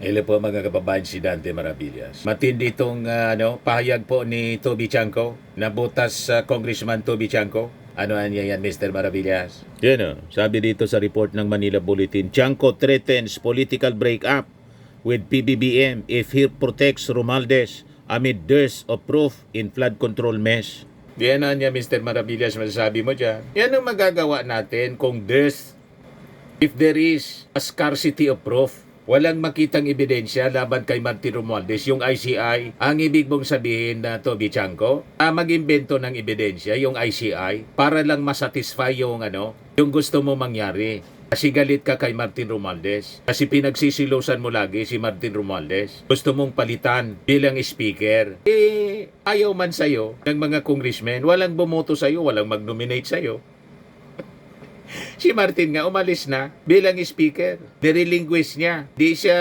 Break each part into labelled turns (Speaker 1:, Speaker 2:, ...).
Speaker 1: Hello po mga kababayan, si Dante Maravillas. Matindi itong pahayag po ni Toby Chanco, na butas sa Congressman Toby Chanco. Ano niya yan, Mr. Maravillas? Yan o, sabi dito sa report ng Manila Bulletin, Chanco threatens political breakup with PBBM if he protects Romualdez amid dearth of proof in flood control mesh. Yan niya, Mr. Maravillas, masasabi mo dyan. Yan ang magagawa natin kung if there is a scarcity of proof. Walang makitang ebidensya laban kay Martin Romualdez, yung ICI. Ang ibig mong sabihin na Toby Chanco, mag-imbento ng ebidensya, yung ICI, para lang masatisfy yung yung gusto mo mangyari. Kasi galit ka kay Martin Romualdez. Kasi pinagsisilusan mo lagi si Martin Romualdez. Gusto mong palitan bilang speaker. Ayaw man sa'yo ng mga congressmen. Walang bumoto sa'yo, walang mag-nominate sa'yo. Si Martin nga umalis na bilang speaker. Nirelinguish niya. Di siya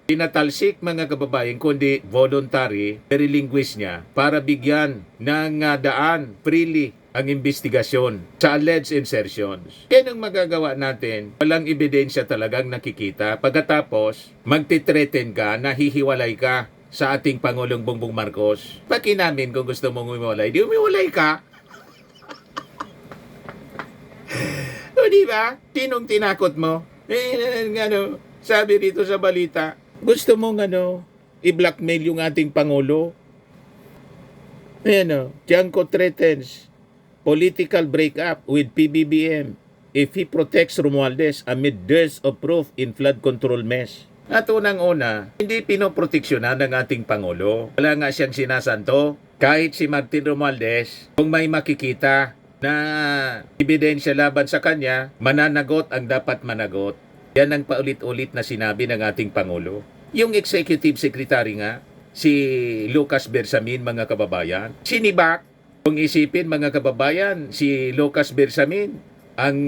Speaker 1: pinatalsik mga kababayan, kundi voluntary, nirelinguish niya para bigyan ng daan freely ang investigasyon sa alleged insertions. Kaya nang magagawa natin, walang ebidensya talagang nakikita. Pagkatapos, magtitreten ka, nahihiwalay ka sa ating Pangulong Bongbong Marcos. Paki namin kung gusto mong umiwalay, di umiwalay ka. O diba? Sinong tinakot mo? Sabi dito sa balita, gusto mong i-blackmail yung ating Pangulo? Chanco threatens political breakup with PBBM if he protects Romualdez amid dearth of proof in flood control mesh. At unang-una, hindi pinoproteksyonan ng ating Pangulo. Wala nga siyang sinasanto. Kahit si Martin Romualdez, kung may makikita na ebidensya laban sa kanya, mananagot ang dapat managot. Yan ang paulit-ulit na sinabi ng ating Pangulo. Yung Executive Secretary nga, si Lucas Bersamin, mga kababayan, sinibak. Kung isipin mga kababayan, si Lucas Bersamin, ang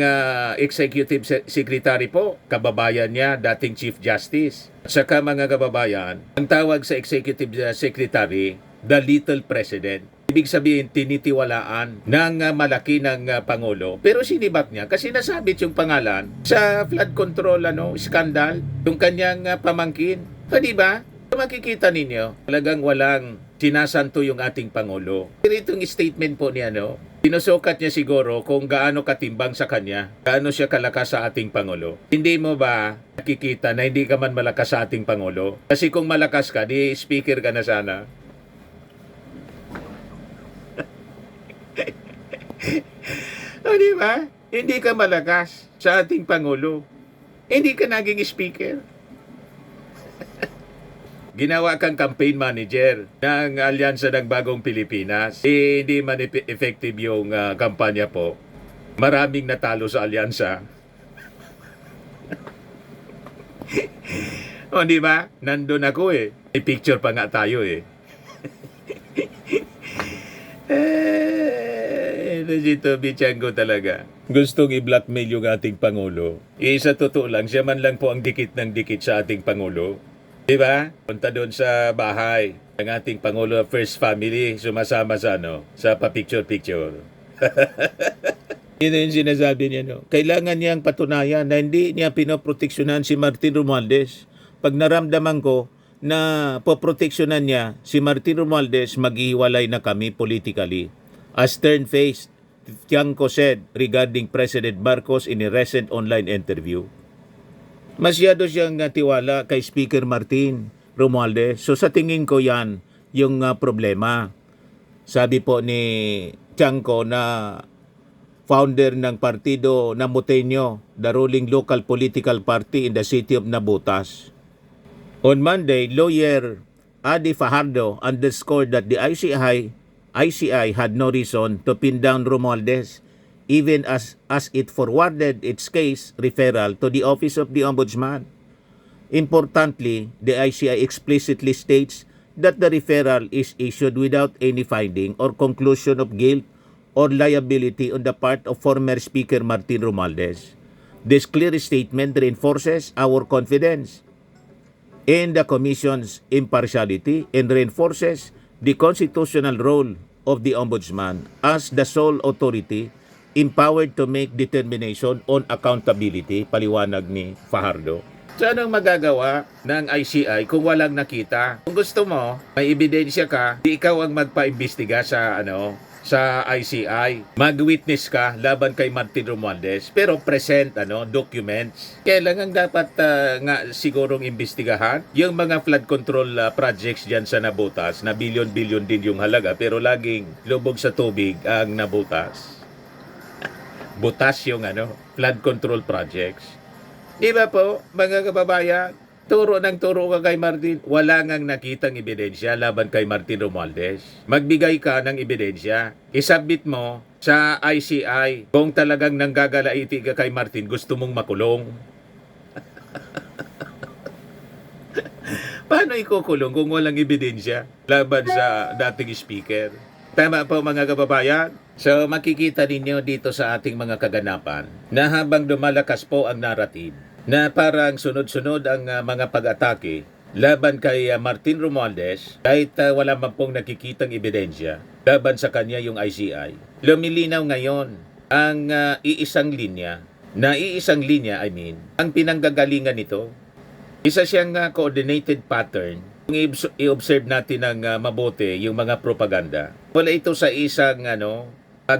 Speaker 1: Executive Secretary po, kababayan niya, dating Chief Justice. At saka mga kababayan, ang tawag sa Executive Secretary, the Little President. Ibig sabihin, tinitiwalaan ng malaki ng Pangulo. Pero sinibak niya kasi nasabit yung pangalan sa flood control scandal, yung kanyang pamangkin. So, diba? Makikita ninyo, talagang walang sinasanto yung ating Pangulo. Pero itong statement po niya, sinusukat niya siguro kung gaano katimbang sa kanya, gaano siya kalakas sa ating Pangulo. Hindi mo ba nakikita na hindi ka man malakas sa ating Pangulo? Kasi kung malakas ka, di speaker ka na sana. O diba? Hindi ka malakas sa ating Pangulo. Hindi ka naging speaker. Ginawa kang campaign manager ng Alyansa ng Bagong Pilipinas. Hindi man effective yung kampanya po. Maraming natalo sa alyansa. O diba? Nandun ako May picture pa nga tayo Ito si Toby Chanco talaga. Gustong i-blackmail yung ating Pangulo. Sa totoo lang, siya man lang po ang dikit ng dikit sa ating Pangulo. Diba? Punta doon sa bahay ng ating Pangulo, First Family, sumasama sa sa pa-picture-picture. Yun yung sinasabi niya, Kailangan niyang patunayan na hindi niya pinoproteksyonan si Martin Romualdez. Pag naramdaman ko na poproteksyonan niya si Martin Romualdez, maghihiwalay na kami politically. As stern-faced, Chanco said regarding President Marcos in a recent online interview. Masyado siyang tiwala kay Speaker Martin Romualdez. So sa tingin ko yan yung problema. Sabi po ni Chanco na founder ng partido Namuteño, the ruling local political party in the city of Nabutas. On Monday, lawyer Adi Fajardo underscored that the ICI had no reason to pin down Romualdez, even as it forwarded its case referral to the Office of the Ombudsman. Importantly, the ICI explicitly states that the referral is issued without any finding or conclusion of guilt or liability on the part of former Speaker Martin Romualdez. This clear statement reinforces our confidence in the Commission's impartiality and reinforces the constitutional role of the Ombudsman as the sole authority empowered to make determination on accountability, paliwanag ni Fajardo. So anong magagawa ng ICI kung walang nakita? Kung gusto mo, may ebidensya ka, di ikaw ang magpaimbestiga sa ICI. Mag-witness ka laban kay Martin Romualdez, pero present documents. Kailangan dapat nga sigurong imbestigahan yung mga flood control projects diyan sa nabutas na bilyon-bilyon din yung halaga pero laging lubog sa tubig ang nabutas. Butas yung flood control projects. Di ba po, mga kababayan? Turo ka kay Martin. Wala ngang nakitang ebidensya laban kay Martin Romualdez. Magbigay ka ng ebidensya. Isubmit mo sa ICI kung talagang nanggagalaiti ka kay Martin, gusto mong makulong. Paano ikukulong kung walang ebidensya laban sa dating speaker? Tama po mga kababayan? So makikita ninyo dito sa ating mga kaganapan na habang lumalakas po ang narrative na parang sunod-sunod ang mga pag-atake laban kay Martin Romualdez kahit wala man pong nakikitang ebidensya laban sa kanya yung ICI. Lumilinaw ngayon ang iisang linya, ang pinanggagalingan nito. Isa siyang coordinated pattern. Kung i-observe natin ng mabuti yung mga propaganda, wala ito sa isang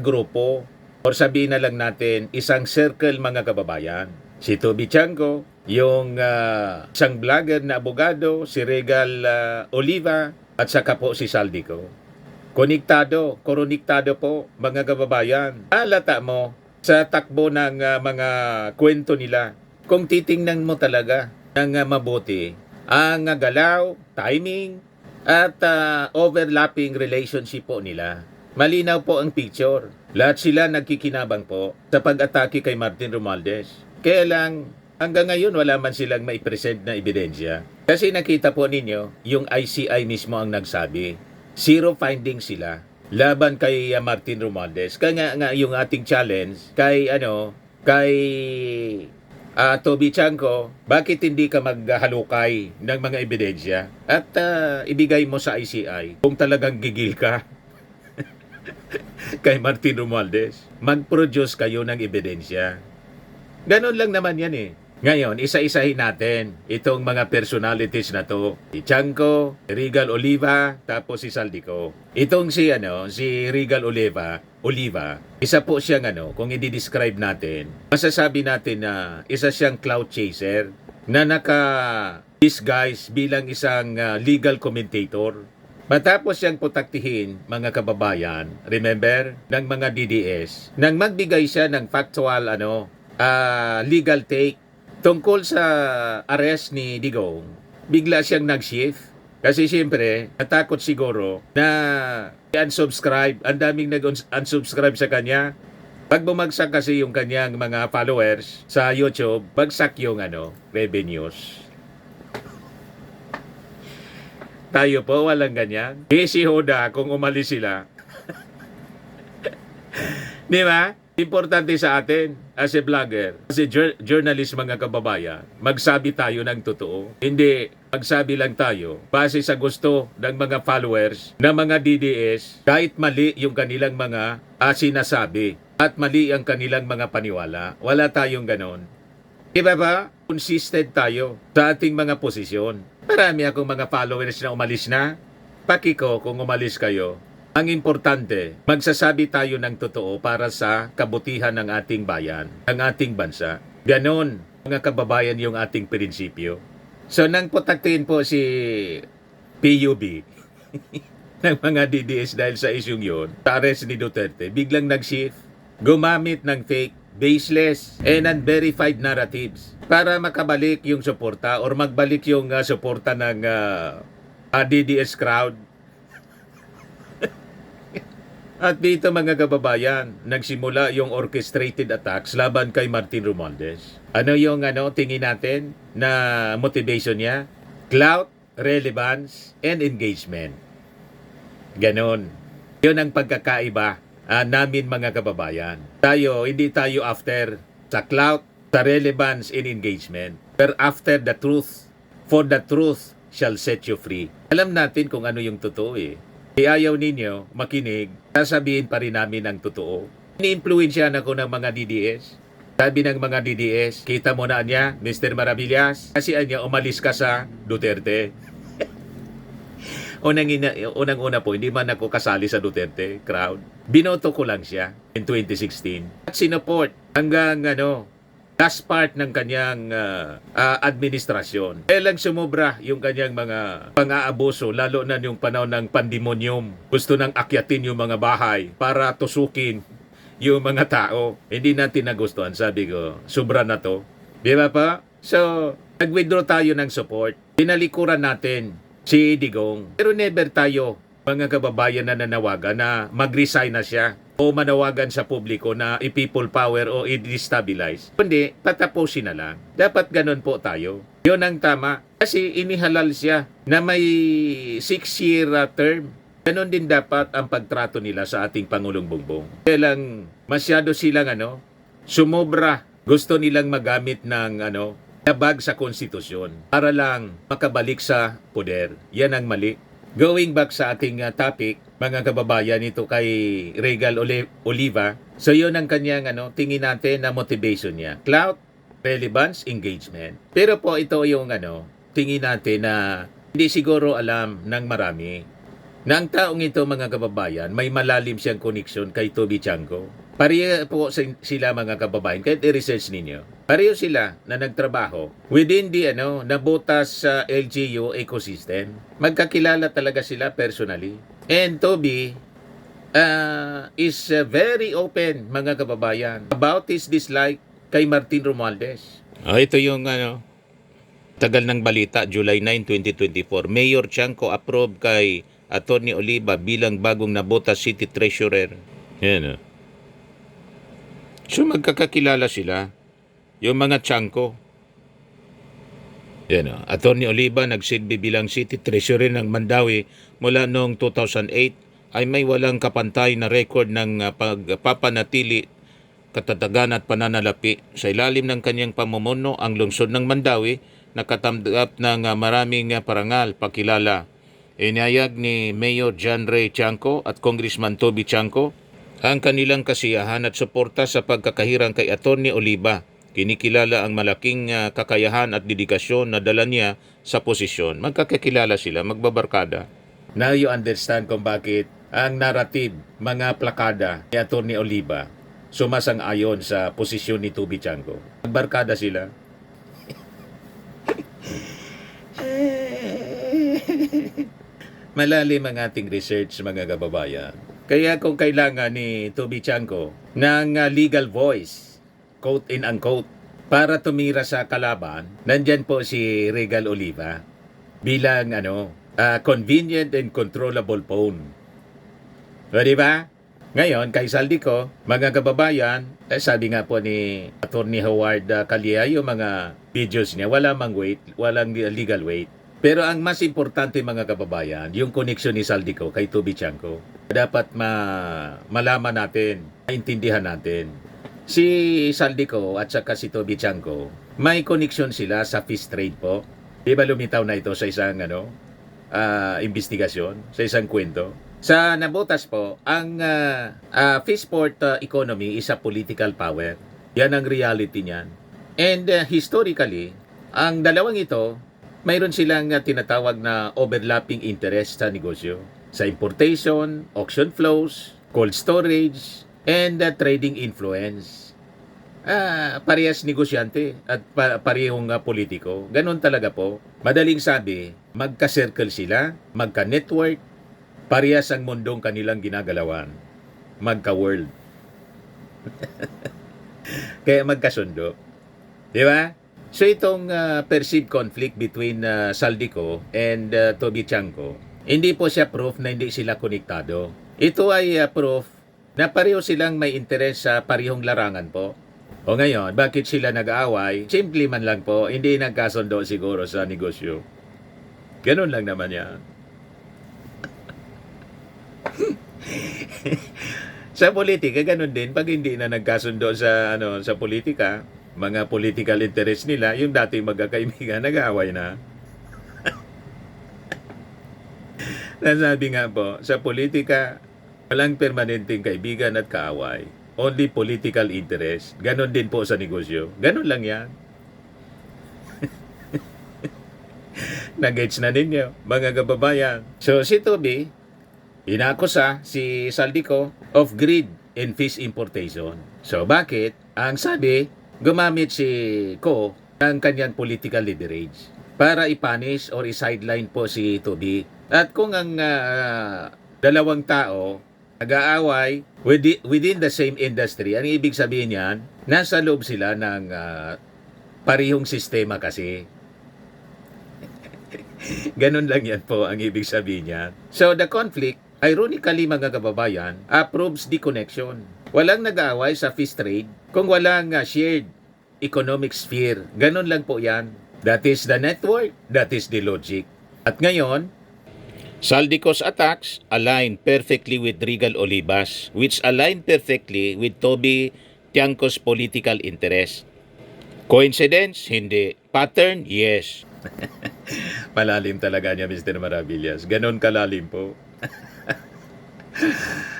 Speaker 1: grupo o sabihin na lang natin isang circle mga kababayan. Si Toby Chango, yung isang vlogger na abogado, si Regal Oliva, at saka po si Saldico. Konektado po mga kababayan. Halata mo sa takbo ng mga kwento nila. Kung titingnan mo talaga ng mabuti, ang galaw, timing, at overlapping relationship po nila. Malinaw po ang picture. Lahat sila nagkikinabang po sa pag-atake kay Martin Romualdez. Kaya lang, hanggang ngayon wala man silang maipresent na ebidensya. Kasi nakita po ninyo, yung ICI mismo ang nagsabi. Zero findings sila laban kay Martin Romualdez. Kaya nga yung ating challenge kay Toby Chango, bakit hindi ka maghalukay ng mga ebidensya at ibigay mo sa ICI kung talagang gigil ka kay Martin Romualdez? Mag-produce kayo ng ebidensya. Ganon lang naman yan eh. Ngayon, isa-isahin natin itong mga personalities na to. Si Chango, Regal Oliva, tapos si Saldico. Itong si Regal Oliva, isa po siyang kung i-describe natin, masasabi natin na isa siyang clout chaser na naka-disguise bilang isang legal commentator. Matapos siyang putaktihin, mga kababayan, remember, ng mga DDS, nang magbigay siya ng factual legal take tungkol sa arrest ni Digong, bigla siyang nag-shift. Kasi siyempre, natakot siguro na unsubscribe. Ang daming nag-unsubscribe sa kanya. Pag bumagsak kasi yung kanyang mga followers sa YouTube, bagsak yung revenues. Tayo po, walang ganyan. Si Hoda, kung umalis sila. Di ba? Importante sa atin as a vlogger, as a journalist mga kababayan, magsabi tayo ng totoo. Hindi magsabi lang tayo base sa gusto ng mga followers ng mga DDS kahit mali yung kanilang mga sinasabi at mali ang kanilang mga paniwala. Wala tayong ganon. Diba ba? Consistent tayo sa ating mga posisyon. Marami akong mga followers na umalis na. Pakiko kung umalis kayo. Ang importante, magsasabi tayo ng totoo para sa kabutihan ng ating bayan, ng ating bansa. Ganon, mga kababayan, yung ating prinsipyo. So, nang putaktin po si PUB ng mga DDS dahil sa isyong yun, sa arrest ni Duterte, biglang nag-shift, gumamit ng fake, baseless, and unverified narratives para makabalik yung suporta or magbalik yung suporta ng DDS crowd. At dito mga kababayan, nagsimula yung orchestrated attacks laban kay Martin Romualdez. Ano yung tingin natin na motivation niya? Clout, relevance, and engagement. Ganon. Yun ang pagkakaiba namin mga kababayan. Hindi tayo after sa clout, sa relevance, and engagement. But after the truth, for the truth shall set you free. Alam natin kung ano yung totoo eh. Ayaw ninyo makinig, sasabihin pa rin namin ang totoo. Ini-influensyahan ako ng mga DDS. Sabi ng mga DDS, kita mo na niya, Mr. Maravillas, kasi anya umalis ka sa Duterte. Unang-una po, hindi man ako kasali sa Duterte crowd. Binoto ko lang siya in 2016. At sinuport hanggang last part ng kanyang administrasyon. Kaya lang sumobra yung kanyang mga pang-aabuso, lalo na yung panahon ng pandemonium. Gusto nang akyatin yung mga bahay para tusukin yung mga tao. Hindi natin nagustuhan. Sabi ko, sobra na to. Di ba pa? So, nag-withdraw tayo ng support. Pinalikuran natin si Digong. Pero never tayo, mga kababayan, na nanawagan na mag-resign na siya o manawagan sa publiko na i-people power o i-destabilize. Kundi, patapusin na lang. Dapat ganun po tayo. Yun ang tama. Kasi inihalal siya na may 6-year term. Ganon din dapat ang pagtrato nila sa ating Pangulong Bongbong. Kaya lang, masyado silang sumobra. Gusto nilang magamit ng labag sa konstitusyon para lang makabalik sa poder. Yan ang mali. Going back sa ating topic, mga kababayan, ito kay Regal Oliva. So yun ang kanyang tingin natin na motivation niya. Clout, relevance, engagement. Pero po ito yung tingin natin na hindi siguro alam ng marami na ang taong ito, mga kababayan, may malalim siyang connection kay Toby Chanco. Pareho po sila, mga kababayan, kahit i-research ninyo. Pareho sila na nagtrabaho within the nabutas sa LGU ecosystem. Magkakilala talaga sila personally. And Toby is very open, mga kababayan, about his dislike kay Martin Romualdez. Ito yung tagal ng balita, July 9, 2024. Mayor Chanco approved kay Atty. Oliva bilang bagong nabotas City Treasurer. Yan. So magkakakilala sila, yung mga Chanco. Yan. Atty. Oliva nagsilbi bilang City Treasurer ng Mandawi mula noong 2008 ay may walang kapantay na record ng pagpapanatili, katatagan at pananalapi. Sa ilalim ng kanyang pamumuno, ang lungsod ng Mandawi nakatanggap ng maraming parangal, pakilala. Inayag ni Mayor John Ray Chanco at Congressman Toby Chanco ang kanilang kasiyahan at suporta sa pagkakahirang kay Atty. Oliva. Kinikilala ang malaking kakayahan at dedikasyon na dala niya sa posisyon. Magkakilala sila, magbabarkada. Now you understand kung bakit ang narrative, mga plakada ni Atty. Oliva sumasang-ayon sa posisyon ni Toby Chanco. Magbarkada sila. Malalim ang ating research, mga kababayan. Kaya kung kailangan ni Toby Chanco ng legal voice, quote in unquote, para tumira sa kalaban, nandyan po si Regal Oliva bilang convenient and controllable phone. O diba? Ngayon, kay Saldico, mga kababayan, sabi nga po ni Atty. Howard Calleja, yung mga videos niya, walang legal weight. Pero ang mas importante, mga kababayan, yung connection ni Saldico kay Toby Chanco. Dapat malaman natin, maintindihan natin. Si Saldico at saka si Toby Chanco, may connection sila sa fish trade po. Di ba lumitaw na ito sa isang investigasyon, sa isang kwento? Sa nabutas po, ang fish port economy is a political power. Yan ang reality niyan. And historically, ang dalawang ito, mayroon silang tinatawag na overlapping interest sa negosyo. Sa importation, auction flows, cold storage, and trading influence. Parehas negosyante at parehong politiko. Ganon talaga po. Madaling sabi, magka-circle sila, magka-network, parehas ang mundong kanilang ginagalawan. Magka-world. Kaya magkasundo. Di ba? So itong perceived conflict between Saldico and Toby Chanco, hindi po siya proof na hindi sila konektado. Ito ay proof na pareho silang may interes sa parehong larangan po. O ngayon, bakit sila nag-aaway? Simple man lang po, hindi nagkasundo siguro sa negosyo. Ganun lang naman yan. Sa politika, ganun din. Pag hindi na nagkasundo sa politika, mga political interest nila, yung dating magkakaibigan, nag-aaway na. Nasabi nga po, sa politika, walang permanenteng kaibigan at kaaway. only political interest. Ganon din po sa negosyo. Ganon lang yan. Nag-gets na ninyo, mga kababayan. So si Toby, inakusa si Saldico of greed in fish importation. So bakit? Ang sabi, gumamit si Ko ng kanyang political leverage para i-punish or i-sideline po si Toby. At kung ang dalawang tao nag-aaway within the same industry, ang ibig sabihin niyan, nasa loob sila ng parehong sistema kasi. Ganun lang yan po ang ibig sabihin niya. So the conflict, ironically mga kababayan, proves the connection. Walang nag-aaway sa fish trade kung walang shared economic sphere. Ganun lang po yan. That is the network, that is the logic. At ngayon, Saldico's attacks align perfectly with Regal Olivas, which align perfectly with Toby Tiangco's political interest. Coincidence? Hindi. Pattern? Yes. Malalim talaga niya, Mr. Maravillas. Ganon kalalim po.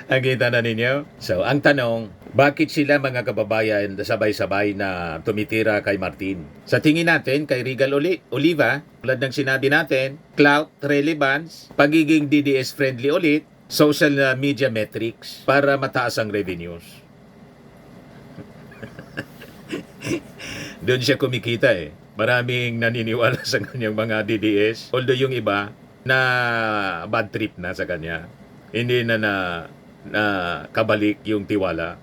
Speaker 1: Ang kita na ninyo? So, ang tanong, bakit sila mga kababayan sabay-sabay na tumitira kay Martin? Sa tingin natin, kay Regal Oliva, tulad ng sinabi natin, clout, relevance, pagiging DDS-friendly ulit, social media metrics para mataas ang revenues. Doon siya kumikita eh. Maraming naniniwala sa kanyang mga DDS. Although yung iba na bad trip na sa kanya. Hindi na kabalik yung tiwala.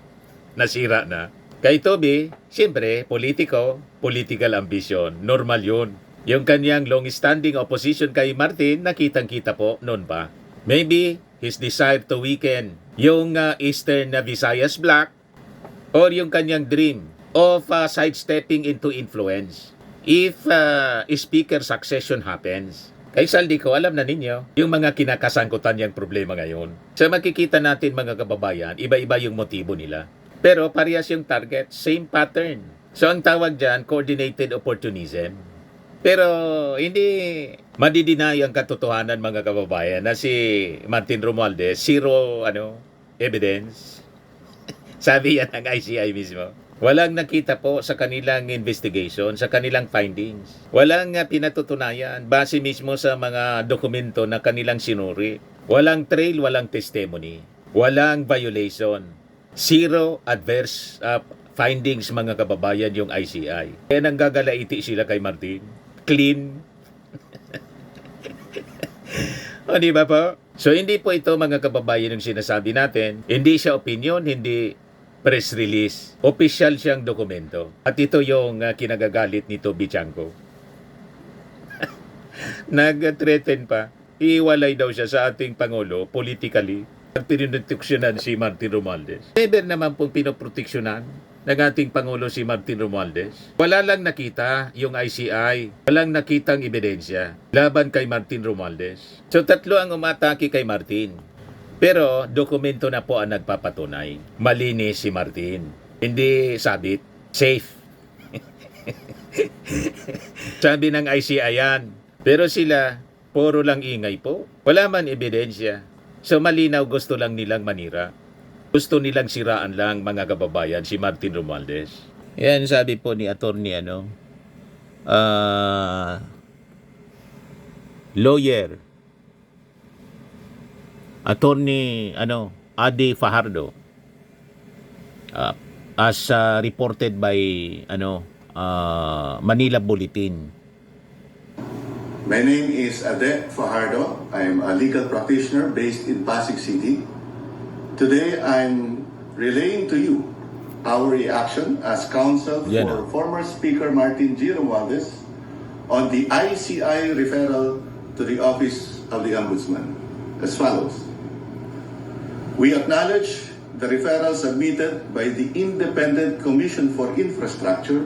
Speaker 1: Nasira na. Kay Toby, siyempre, political ambition. Normal yun. Yung kanyang long-standing opposition kay Martin, nakitang-kita po noon pa. Maybe his desire to weaken yung Eastern Visayas Bloc or yung kanyang dream of sidestepping into influence. If speaker succession happens, kay Saldico, alam na ninyo, yung mga kinakasangkutan niyang problema ngayon. So makikita natin mga kababayan, iba-iba yung motibo nila. Pero parehas yung target, same pattern. So ang tawag dyan, coordinated opportunism. Pero hindi madidinay ang katotohanan mga kababayan na si Martin Romualdez, zero evidence. Sabi yan ng ICI mismo. Walang nakita po sa kanilang investigation, sa kanilang findings. Walang pinatutunayan base mismo sa mga dokumento na kanilang sinuri. Walang trail, walang testimony. Walang violation. Zero adverse findings mga kababayan yung ICI. Kaya nanggagalaiti sila kay Martin. Clean. O di ba po? So hindi po ito mga kababayan yung sinasabi natin. Hindi siya opinion, hindi press release. Official siyang dokumento. At ito yung kinagagalit ni Toby Tiangco. Nag-threaten pa. Iiwalay daw siya sa ating Pangulo politically. Pinoproteksyonan si Martin Romualdez. Never naman pong pinoproteksyonan ng ating Pangulo si Martin Romualdez. Wala lang nakita yung ICI. Walang nakitang ebidensya laban kay Martin Romualdez. So tatlo ang umatake kay Martin. Pero dokumento na po ang nagpapatunay. Malinis si Martin. Hindi sabit. Safe. Sabi ng ICI yan. Pero sila, puro lang ingay po. Wala man ebidensya. So malinaw gusto lang nilang manira. Gusto nilang siraan lang mga kababayan si Martin Romualdez. Yan sabi po ni attorney lawyer Attorney Adi Fajardo, as reported by Manila Bulletin.
Speaker 2: My name is Ade Fajardo. I am a legal practitioner based in Pasig City. Today I'm relaying to you our reaction as counsel for former Speaker Martin G. Romualdez on the ICI referral to the Office of the Ombudsman as follows. We acknowledge the referral submitted by the Independent Commission for Infrastructure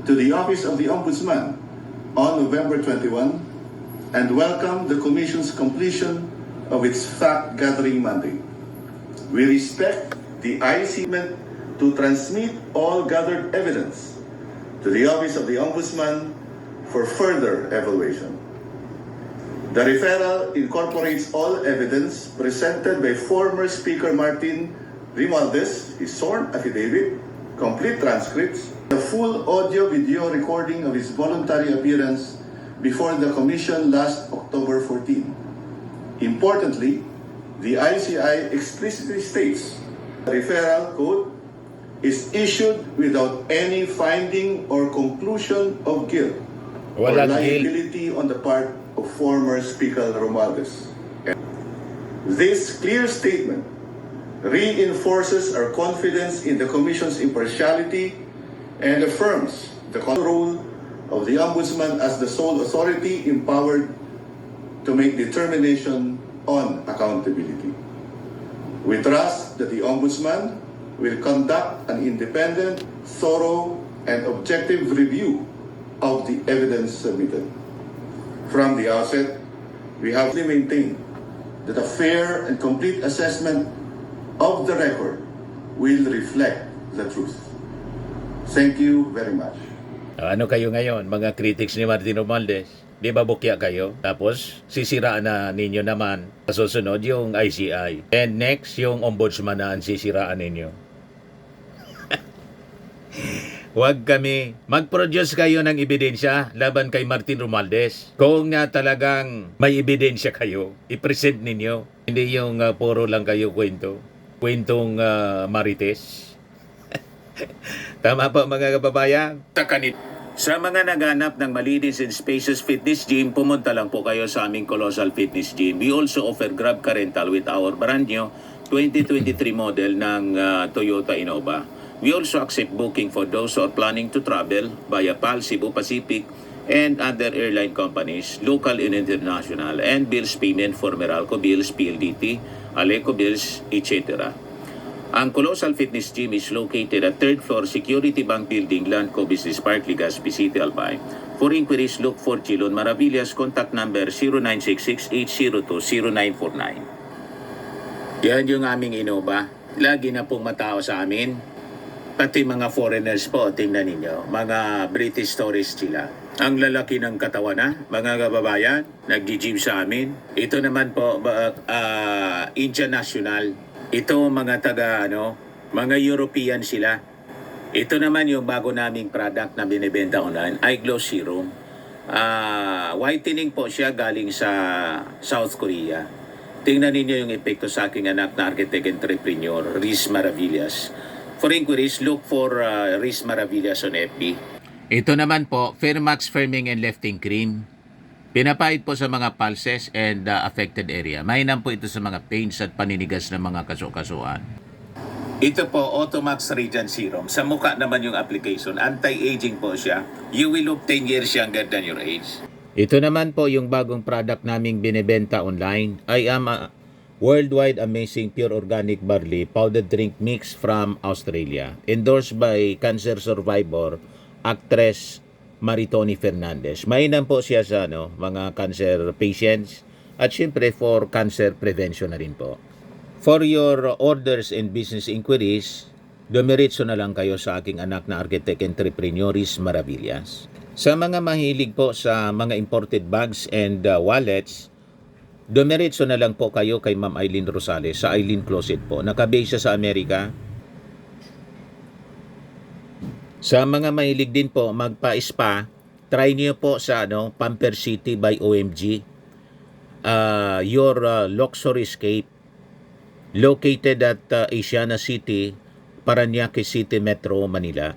Speaker 2: to the Office of the Ombudsman on November 21 and welcome the Commission's completion of its fact-gathering mandate. We respect the ICI to transmit all gathered evidence to the Office of the Ombudsman for further evaluation. The referral incorporates all evidence presented by former Speaker Martin Rimualdez, his sworn affidavit, complete transcripts, the full audio-video recording of his voluntary appearance before the Commission last October 14. Importantly, the ICI explicitly states the referral code is issued without any finding or conclusion of guilt or
Speaker 1: Walang guilt.
Speaker 2: liability on the part of former Speaker Romualdez. This clear statement reinforces our confidence in the Commission's impartiality and affirms the role of the Ombudsman as the sole authority empowered to make determination on accountability. We trust that the Ombudsman will conduct an independent, thorough, and objective review of the evidence submitted. From the outset, we have maintained that a fair and complete assessment of the record will reflect the truth. Thank you very much.
Speaker 1: Ano kayo ngayon, mga critics ni Martin Romualdez? Di ba bukya kayo? Tapos, sisiraan na ninyo naman sa susunod yung ICI. And next, yung ombudsman na ang sisiraan ninyo. Huwag kami. Mag-produce kayo ng ebidensya laban kay Martin Romualdez. Kung nga talagang may ebidensya kayo, i-present ninyo. Hindi yung puro lang kayo kwento. Kwentong marites. Tama po mga kababayan? Sa mga naghanap ng malinis and spacious fitness gym, pumunta lang po kayo sa aming Colossal Fitness Gym. We also offer Grab Car Rental with our brand new 2023 model ng Toyota Innova. We also accept booking for those who are planning to travel via PAL, Cebu Pacific, and other airline companies, local and international, and bills payment for Meralco Bills, PLDT, Aleco Bills, etc. Ang Colossal Fitness Gym is located at 3rd floor Security Bank Building, Landco Business Park, Legazpi City, Albay. For inquiries, look for Chilon Maravillas. Contact number 0966-802-0949. Yan yung aming Innova. Lagi na pong matao sa amin. Pati mga foreigners po, tingnan ninyo. Mga British tourists sila. Ang lalaki ng katawan na, mga kababayan, nag-gym sa amin. Ito naman po, Indian National. Ito mga mga European sila. Ito naman yung bago naming product na binibenta online, Eye Glow Serum. Whitening po siya galing sa South Korea. Tingnan ninyo yung epekto sa aking anak na architect entrepreneur, Riz Maravillas. For inquiries, look for Riz Maravillas on FB. Ito naman po, Fairmax Firming and Lifting Cream. Pinapahid po sa mga pulses and affected area. Mainam po ito sa mga pains at paninigas ng mga kaso-kasuan. Ito po, Automax Radiant Serum. Sa mukha naman yung application. Anti-aging po siya. You will look 10 years younger than your age. Ito naman po yung bagong product naming binibenta online. I am a Worldwide Amazing Pure Organic Barley Powdered Drink Mix from Australia. Endorsed by cancer survivor, actress Maritoni Fernandez. Mainam po siya sa mga cancer patients at syempre for cancer prevention na rin po. For your orders and business inquiries, dumiretso na lang kayo sa aking anak na architect entrepreneur Riz Maravillas. Sa mga mahilig po sa mga imported bags and wallets, dumiretso na lang po kayo kay Ma'am Eileen Rosales sa Eileen Closet po. Nakabase siya sa Amerika. Sa mga mahilig din po magpa-spa, try niyo po sa Pamper City by OMG. Your luxury escape located at Asiana City, Parañaque City, Metro Manila.